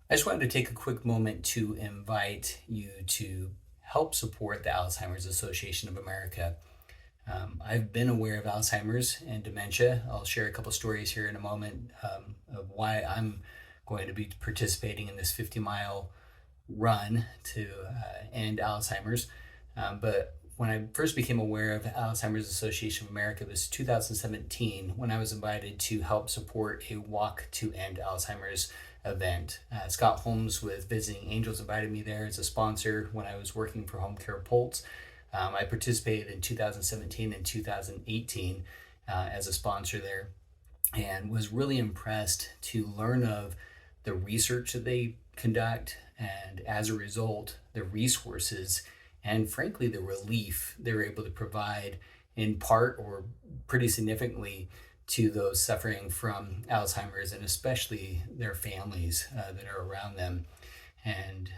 I just wanted to take a quick moment to invite you to help support the Alzheimer's Association of America. I've been aware of Alzheimer's and dementia. I'll share a couple stories here in a moment of why I'm going to be participating in this 50-mile run to end Alzheimer's. But when I first became aware of Alzheimer's Association of America, it was 2017 when I was invited to help support a Walk to End Alzheimer's event. Scott Holmes with Visiting Angels invited me there as a sponsor when I was working for Home Care Pulse. I participated in 2017 and 2018 as a sponsor there, and was really impressed to learn of the research that they conduct, and as a result, the resources and frankly the relief they're able to provide in part or pretty significantly to those suffering from Alzheimer's, and especially their families that are around them. And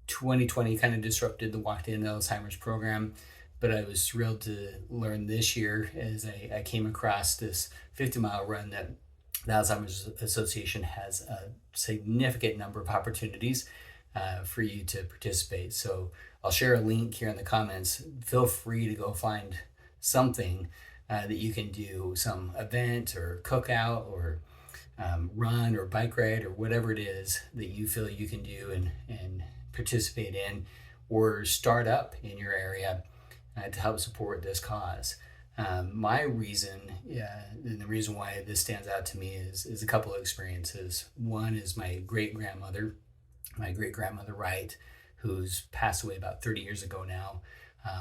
2020 kind of disrupted the Walk to End Alzheimer's program, but I was thrilled to learn this year as I came across this 50-mile run that the Alzheimer's Association has a significant number of opportunities for you to participate. So I'll share a link here in the comments. Feel free to go find something that you can do, some event or cookout or run or bike ride or whatever it is that you feel you can do and participate in or start up in your area to help support this cause. My reason, and the reason why this stands out to me is a couple of experiences. One is my great grandmother Wright, who's passed away about 30 years ago now.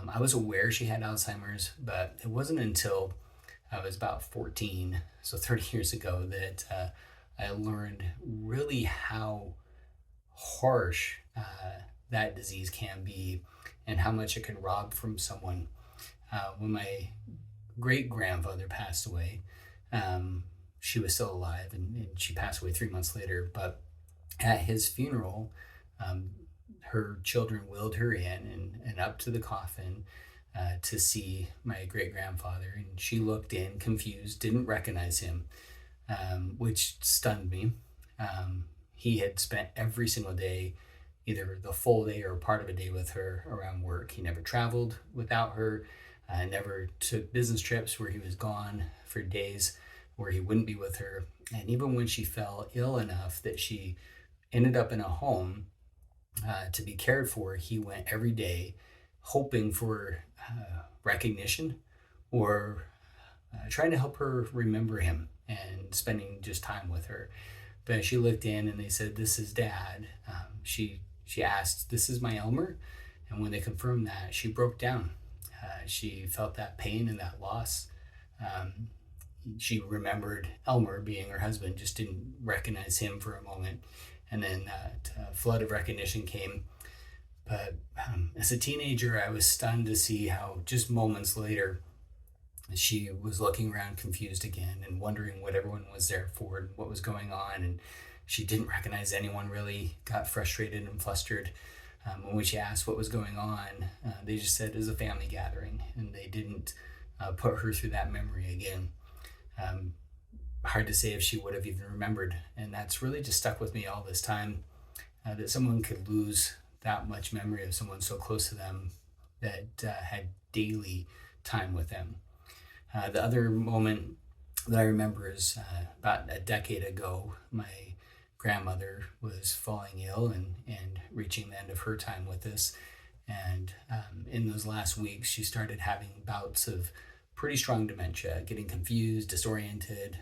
I was aware she had Alzheimer's, but it wasn't until I was about 14, so 30 years ago, that I learned really how harsh that disease can be and how much it can rob from someone. When my great grandfather passed away, she was still alive, and she passed away 3 months later. But at his funeral, her children wheeled her in and up to the coffin to see my great grandfather. And she looked in confused, didn't recognize him, which stunned me. He had spent every single day, either the full day or part of a day with her around work. He never traveled without her, never took business trips where he was gone for days where he wouldn't be with her. And even when she fell ill enough that she ended up in a home to be cared for, he went every day hoping for recognition or trying to help her remember him and spending just time with her. But she looked in and they said, "This is Dad." She asked, "This is my Elmer?" And when they confirmed that, she broke down. She felt that pain and that loss. She remembered Elmer being her husband, just didn't recognize him for a moment. And then that flood of recognition came. But as a teenager, I was stunned to see how just moments later, she was looking around confused again and wondering what everyone was there for and what was going on. And she didn't recognize anyone really, got frustrated and flustered. When she asked what was going on, they just said it was a family gathering, and they didn't put her through that memory again. Hard to say if she would have even remembered. And that's really just stuck with me all this time, that someone could lose that much memory of someone so close to them that had daily time with them. The other moment that I remember is about a decade ago. My grandmother was falling ill and reaching the end of her time with us. And in those last weeks, she started having bouts of pretty strong dementia, getting confused, disoriented,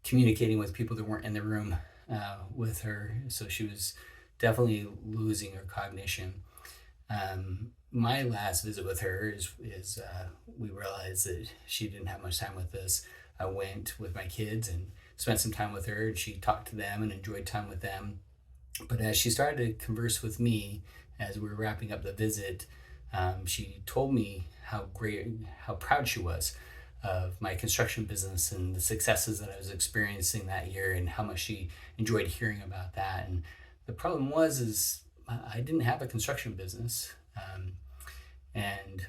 communicating with people that weren't in the room with her. So she was definitely losing her cognition. My last visit with her is we realized that she didn't have much time with us. I went with my kids and spent some time with her, and she talked to them and enjoyed time with them. But as she started to converse with me as we were wrapping up the visit, she told me how proud she was of my construction business and the successes that I was experiencing that year, and how much she enjoyed hearing about that. And the problem is I didn't have a construction business. And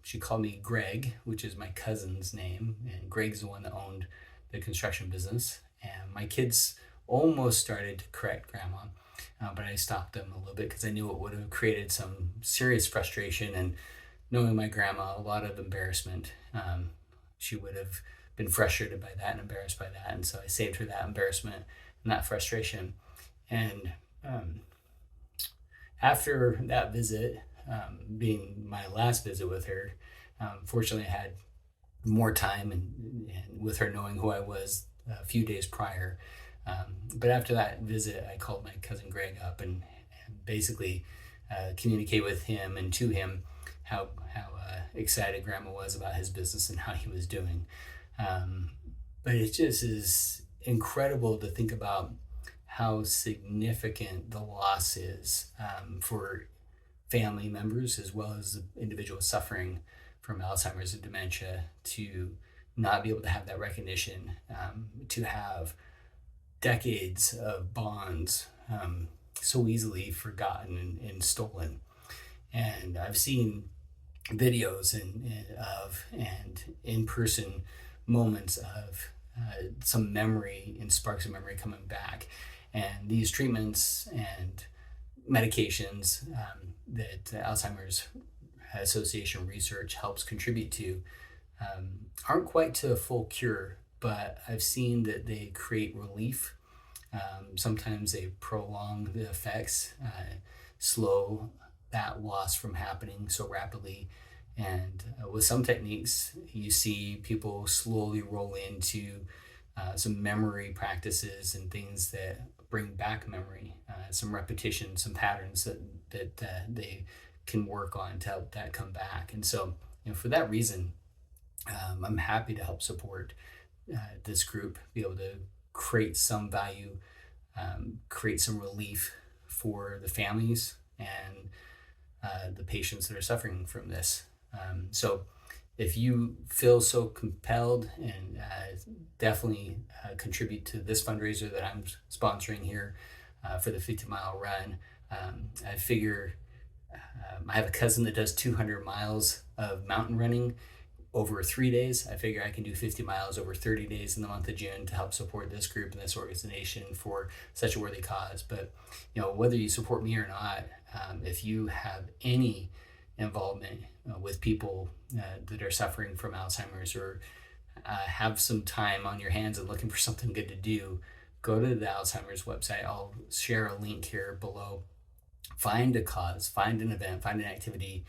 she called me Greg, which is my cousin's name, and Greg's the one that owned the construction business. And my kids almost started to correct grandma, but I stopped them a little bit because I knew it would have created some serious frustration, and knowing my grandma, a lot of embarrassment. She would have been frustrated by that and embarrassed by that, and so I saved her that embarrassment and that frustration. And um, after that visit, being my last visit with her, fortunately, I had more time and with her knowing who I was a few days prior. But after that visit, I called my cousin Greg up and basically communicate with him and to him how excited Grandma was about his business and how he was doing. Um, but it just is incredible to think about how significant the loss is for family members as well as the individuals suffering from Alzheimer's and dementia to not be able to have that recognition, to have decades of bonds so easily forgotten and stolen. And I've seen videos and in-person moments of some memory and sparks of memory coming back, and these treatments and medications that Alzheimer's Association research helps contribute to aren't quite to a full cure, but I've seen that they create relief. Sometimes they prolong the effects, slow that loss from happening so rapidly. And with some techniques, you see people slowly roll into some memory practices and things that bring back memory, some repetition, some patterns that they can work on to help that come back. And so, for that reason, I'm happy to help support this group, be able to create some value, create some relief for the families and the patients that are suffering from this. So if you feel so compelled, and definitely contribute to this fundraiser that I'm sponsoring here for the 50-mile run. I figure I have a cousin that does 200 miles of mountain running over 3 days. I figure I can do 50 miles over 30 days in the month of June to help support this group and this organization for such a worthy cause. But whether you support me or not, if you have any involvement with people that are suffering from Alzheimer's, or have some time on your hands and looking for something good to do, go to the Alzheimer's website. I'll share a link here below. Find a cause, find an event, find an activity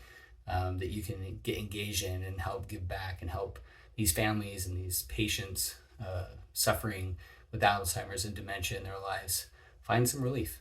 that you can get engaged in and help give back and help these families and these patients suffering with Alzheimer's and dementia in their lives find some relief.